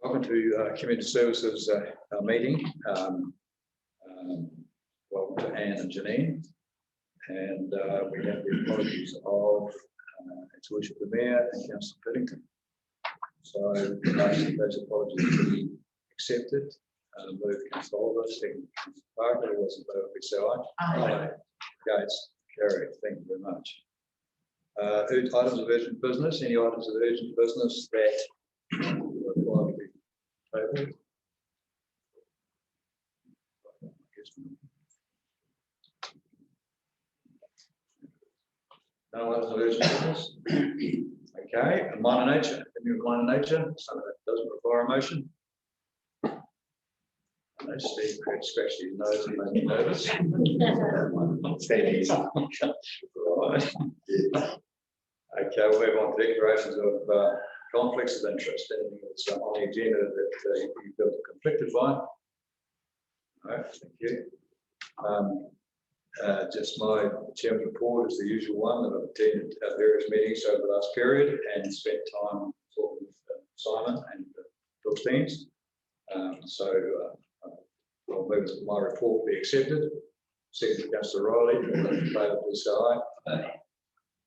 Welcome to Community Services meeting. Welcome to Anne and Janine. And we have the apologies of its worship the Mayor and Councillor Piddington. So those apologies to be accepted. Move Councillor Oliver, second Councillor Parker, all those in favour, please say aye. Against, carried. Thank you very much. Items of urgent business. Any items of urgent business that require to be tabled? No items of urgent business. Okay. And minor nature. Minor nature. Something that doesn't require a motion. No, Steve could scratch his nose and make me nervous. Stand easy. Right. Okay, we'll move on to declarations of conflicts of interest. Anything that's on the agenda that you feel conflicted by? No, thank you. Just my chairman's report is the usual one that I've attended various meetings over the last period and spent time talking with Simon and Phil's teams. I'll move that my report be accepted. Second, Councillor Riley, all those in favour, please say aye.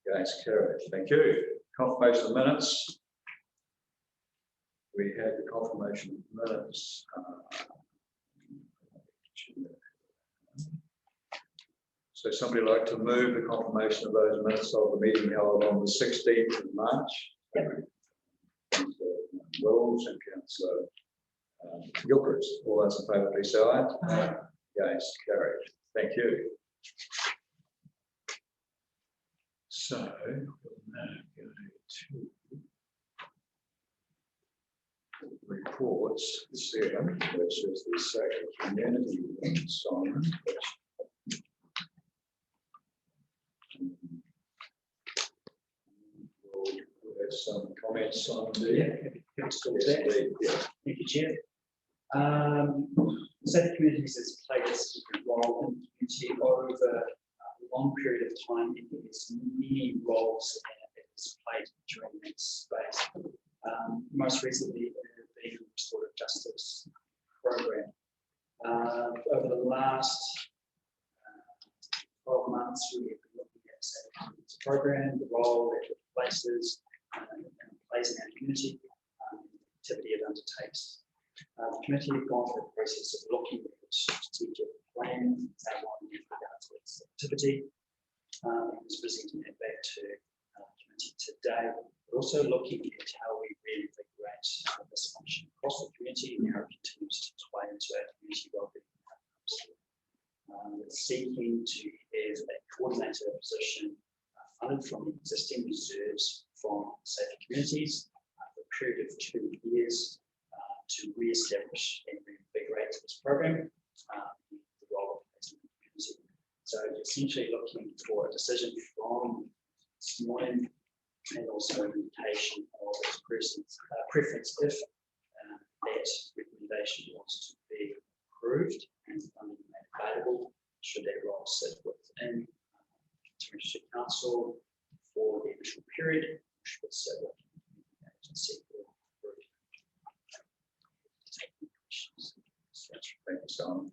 Against, carried. Thank you. Confirmation of minutes. We had the confirmation of minutes. So somebody like to move the confirmation of those minutes of the meeting held on the 16th of March. Councillor Wills and Councillor Gilchrist. All those in favour, please say aye. Against, carried. Thank you. So we'll now go to reports 7, which is the Sacred Community Simon. We'll have some comments on there. Thank you, Chair. Sacred Communities has played a significant role in the community over a long period of time. It has many roles it has played during that space. Most recently, the Restorative Justice Program. Over the last 12 months, we have been looking at the Sacred Communities Program, the role that it places and plays in our community, activity it undertakes. The committee has gone through the process of looking at its strategic plan, outlining with regards to its activity, and is presenting that back to the committee today. We're also looking at how we reinvigorate this function across the community and how it continues to play into our community wellbeing outcomes. We're seeking to have a coordinator position funded from existing reserves from Sacred Communities for a period of 2 years. To re-establish and reinvigorate this program, the role of the community. So essentially looking for a decision from this morning and also an indication of its preference if that recommendation was to be approved and funding made available, should that role sit within the Council for the initial period, should it sit with the agency. Thank you, Simon.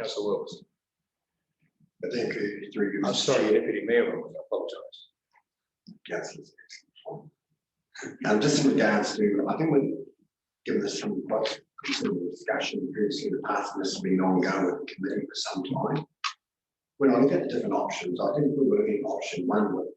Councillor Wills. I think I'm sorry, Deputy Mayor, I apologise. Councillors. Just in regards to, I think we've given this some quite considerable discussion previously in the past, and this has been ongoing with the committee for some time. When I look at the different options, I think we're looking at option 1 with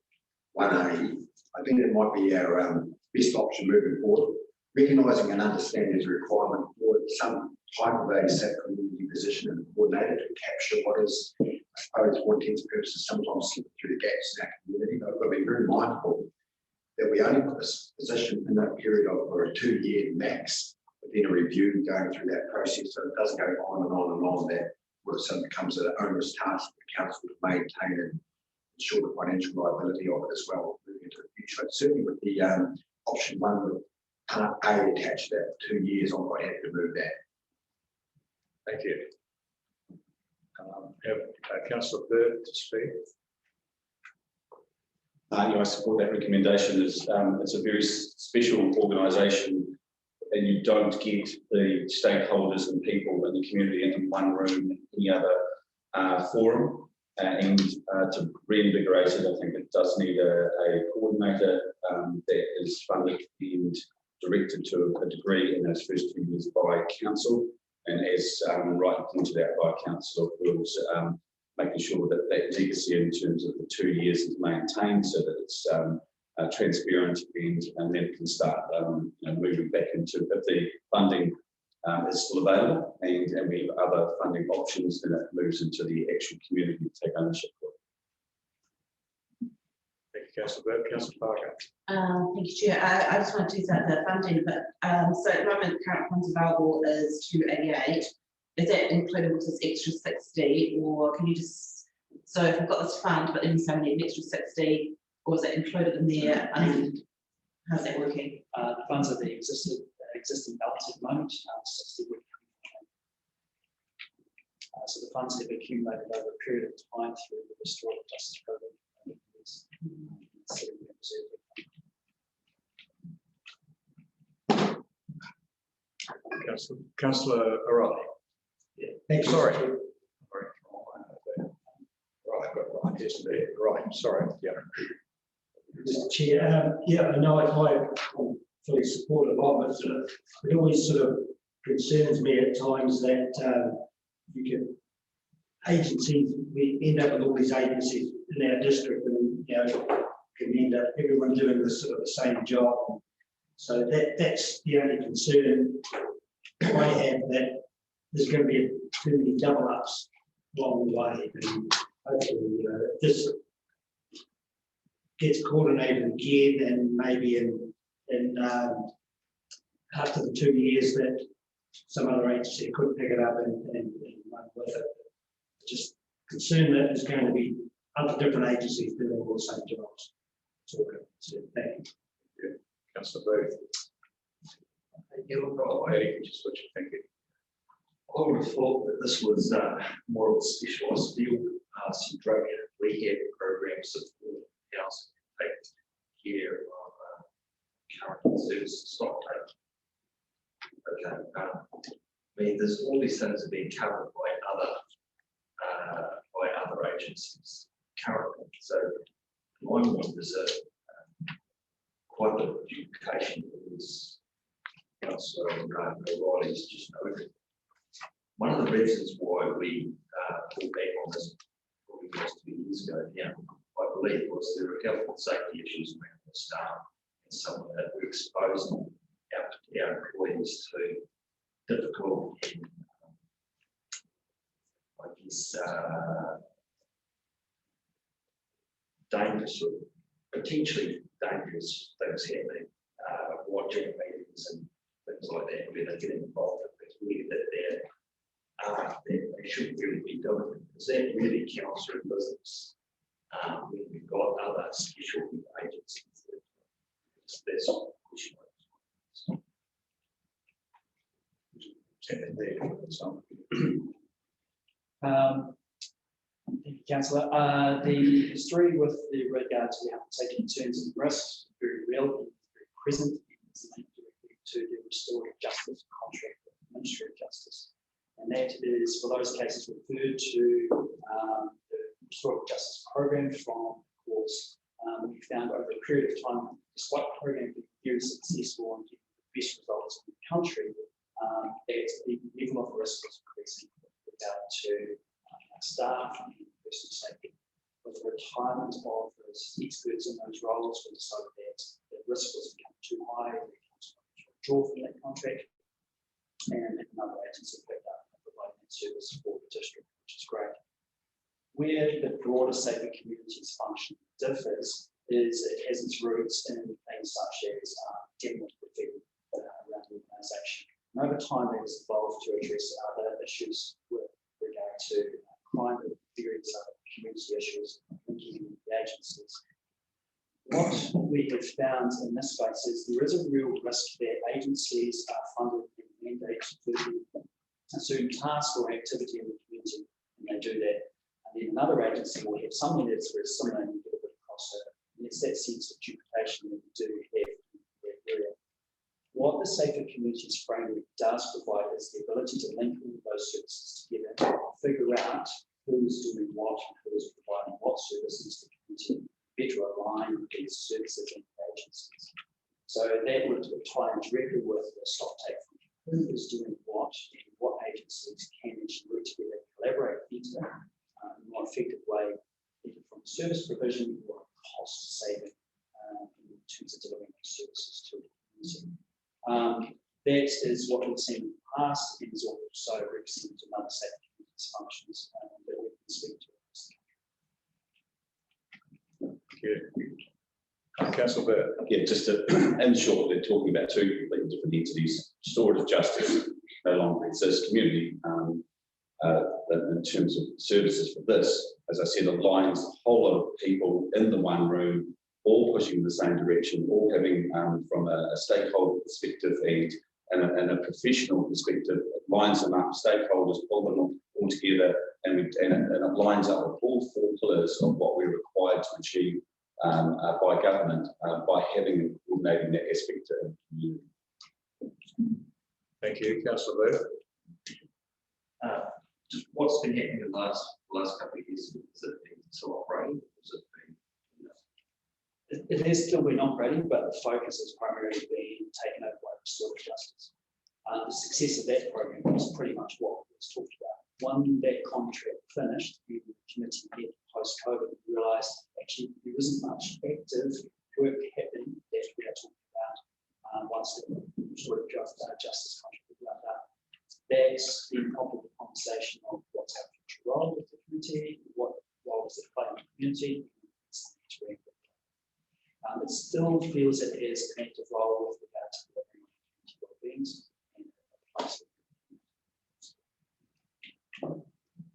1A, I think it might be our best option moving forward, recognising and understanding the requirement for some type of a SAP community position and coordinator to capture what is, I suppose, for intents and purposes, sometimes slip through the gaps in our community. But I've got to be very mindful that we only put this position in that period of for a 2-year max, but then a review going through that process, so it doesn't go on and on and on. That all of a sudden becomes an onerous task for the council to maintain and ensure the financial viability of it as well moving into the future. But certainly with the option 1 with Part A attached to that 2 years, I'm quite happy to move that. Thank you. Have Councillor Bird to speak. I support that recommendation. It's a very special organisation, and you don't get the stakeholders and people in the community in one room in any other forum. And to reinvigorate it, I think it does need a coordinator that is funded and directed to a degree in those first 2 years by council, and as rightly pointed out by Councillor Wills, making sure that that legacy in terms of the 2 years is maintained so that it's transparent and then it can start moving back into, if the funding is still available and we have other funding options, then it moves into the actual community to take ownership for it. Thank you, Councillor Bird. Councillor Parker. Thank you, Chair. I just want to do the funding, but so at the moment, current funds available is 288. Is that included with this extra 60, or can you just, so if we've got this fund, but then we say we need an extra 60, or is it included in there? And how's that working? The funds are the existing balance at the moment, 60 would come from. So the funds have accumulated over a period of time through the restorative justice program. Councillor O'Reilly. Yeah. Thanks. Sorry. Right, I've got it right yesterday. Right, sorry. Yeah. Mr. Chair, I know I'm fully supportive of it. It always sort of concerns me at times that you get agencies, we end up with all these agencies in our district, and can end up everyone doing this sort of the same job. So that's the only concern I have, that there's going to be too many double ups along the way, and hopefully this gets coordinated again, and maybe in after the 2 years that some other agency could pick it up and run with it. Just concerned that there's going to be other different agencies doing all the same jobs. So thank you. Councillor Booth. Just what you're thinking. I would have thought that this was more of a specialised field, some drug rehab programs that will house take care of current services stock take. Okay, I mean, there's all these things are being covered by other agencies currently. So my mind is quite a bit of duplication of this. Councillor O'Reilly's just noted. One of the reasons why we pulled back on this probably was 2 years ago now, I believe, was there were health and safety issues around the staff, and some of that we're exposing our employees to difficult and I guess dangerous, or potentially dangerous things happening, watching meetings and things like that, where they're getting involved in things really that they shouldn't really be doing. Because that really counts for business. When we've got other special agencies, that's not the question. Thank you, Councillor. The history with regard to the health and safety concerns and risks is very real, very present. It's linked directly to the restorative justice contract with the Ministry of Justice. And that is for those cases referred to the restorative justice program from, of course, we found over a period of time, despite the program being very successful and getting the best results in the country, that the level of risk was increasing with regard to staff and personal safety. With the retirement of the those experts in those roles. We decided that the risk was becoming too high, we withdraw from that contract, and another agency picked up and provided that service for the district, which is great. Where the broader Safer Communities function differs is it has its roots in things such as demographic around the organisation. And over time, it has evolved to address other issues with regard to crime and various other community issues linking the agencies. What we have found in this space is there is a real risk that agencies are funded and mandated to do a certain task or activity in the community, and they do that. And then another agency will have something that's very similar and you get a bit of crossover. And it's that sense of duplication that we do have in that area. What the Safer Communities framework does provide is the ability to link all those services together, figure out who is doing what and who is providing what services to the community, better align these services and agencies. So that would tie in directly with the stock take function. Who is doing what and what agencies can actually work together, collaborate better in a more effective way, either from service provision or cost saving in terms of delivering these services to the community. That is what we've seen in the past and is also represented in other Safer Communities functions that we can speak to. Councillor Bird. Yeah, just to, in short, they're talking about two completely different entities. Storage justice no longer exists. Community, in terms of services for this, as I said, aligns a whole lot of people in the one room, all pushing in the same direction, all having, from a stakeholder perspective and a professional perspective, it lines them up, stakeholders pull them all together, and it lines up with all four pillars of what we're required to achieve by government by having and coordinating that aspect of the community. Thank you, Councillor Bird. Just what's been happening in the last couple of years? Is it been still operating? Is it been, It has still been operating, but the focus has primarily been taken over by restorative justice. The success of that program was pretty much what was talked about. When that contract finished, the committee met post-COVID and realised actually there isn't much active work happening that we are talking about once the restorative justice contract was wrapped up. That's been prompted the conversation of what's our future role with the community, what role does it play in the community, it still feels it has an active role with regard to delivering community well-beings and place.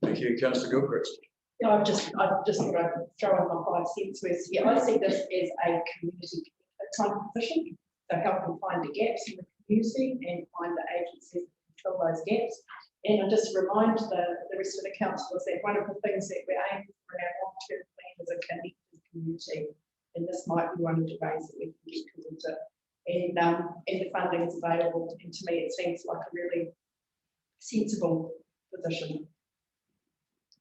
Thank you, Councillor Gilchrist. Yeah, I've just throw in my 5 cents worth here. I see this as a community kind of position, so helping find the gaps in the community and find the agencies that can fill those gaps. And I just remind the rest of the councillors that one of the things that we're aiming for in our long-term plan is a connected community. And this might be one of the ways that we can get towards it. And the funding is available. And to me, it seems like a really sensible position.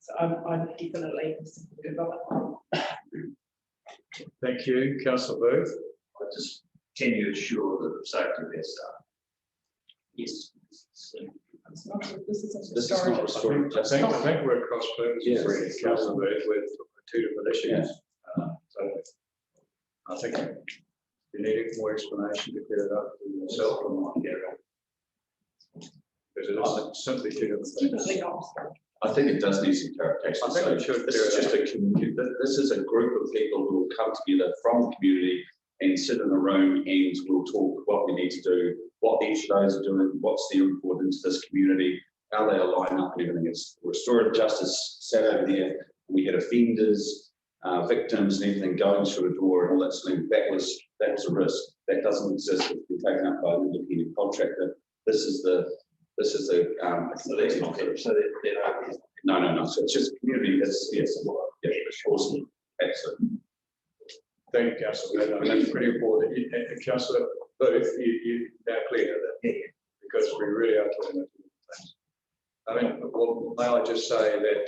So I'm definitely supportive of it. Thank you, Councillor Booth. can you assure the safety of their staff? Yes. It's not, this is This is not restoring I think we're cross purposes, Yes. really, Councillor Bird, with two different issues. So I think you need more explanation to clear it up for yourself or not. Because it is simply two different things. definitely not. I think it does need some clarification. I think it should. This is just a community. This is a group of people who will come together from the community and sit in a room, and we'll talk what we need to do, what each of those are doing, what's the importance to this community, how they align up and everything. It's restorative justice sat over there. We had offenders, victims, and everything going through a door and all that sort of thing. That was a risk. That doesn't exist. It's been taken up by an independent contractor. This is the So that's not it. So that no. So it's just community. It's awesome. Excellent. Thank you, Councillor Bird. I mean, that's pretty important. Councillor Booth, you now clear that because we really are talking about different things. I mean, well, may I just say that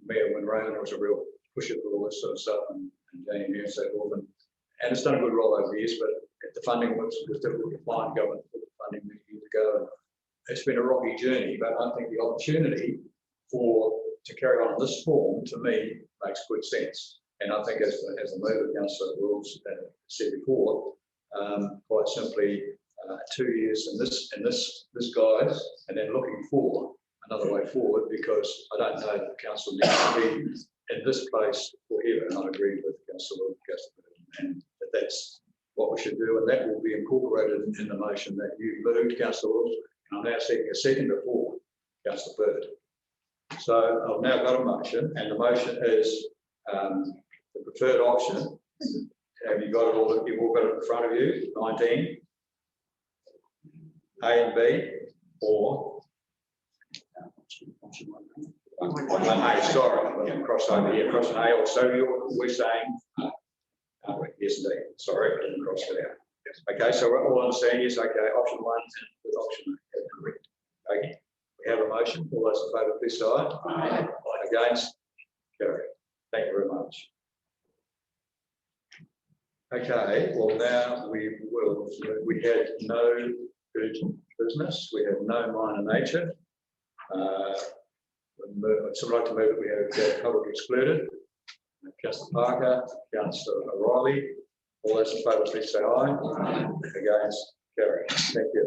Mayor Winraven was a real pusher for all this sort of stuff, and Jane here and so forth, and it's done a good role over the years. But the funding was difficult to find. Government put the funding many years ago, and it's been a rocky journey. But I think the opportunity to carry on this form, to me, makes good sense. And I think as the mover, Councillor Wills said before, quite simply, 2 years in this guise, and then looking for another way forward, because I don't know that council needs to be in this place forever, and I agree with Councillor Wills, and that's what we should do, and that will be incorporated in the motion that you moved, Councillor Wills, and I'm now seeking a second before Councillor Bird. So I've now got a motion, and the motion is the preferred option. Have you got it all? You've all got it in front of you. 19, A and B, or A. Sorry, I'm cross over here. Cross an A. Or so we're saying. Yes, indeed. Sorry, I didn't cross it out. Okay, so we're all understand. Yes. Okay. Option 1 and option A. Okay. We have a motion. All those in favour, please say aye. Aye. Against? Carry. Thank you very much. Okay, well now we had no urgent business, we have no minor nature. I'd like to move that we have public excluded. Councillor Parker, Councillor O'Reilly, all those in favour please say aye. Aye. Against? Carry. Thank you.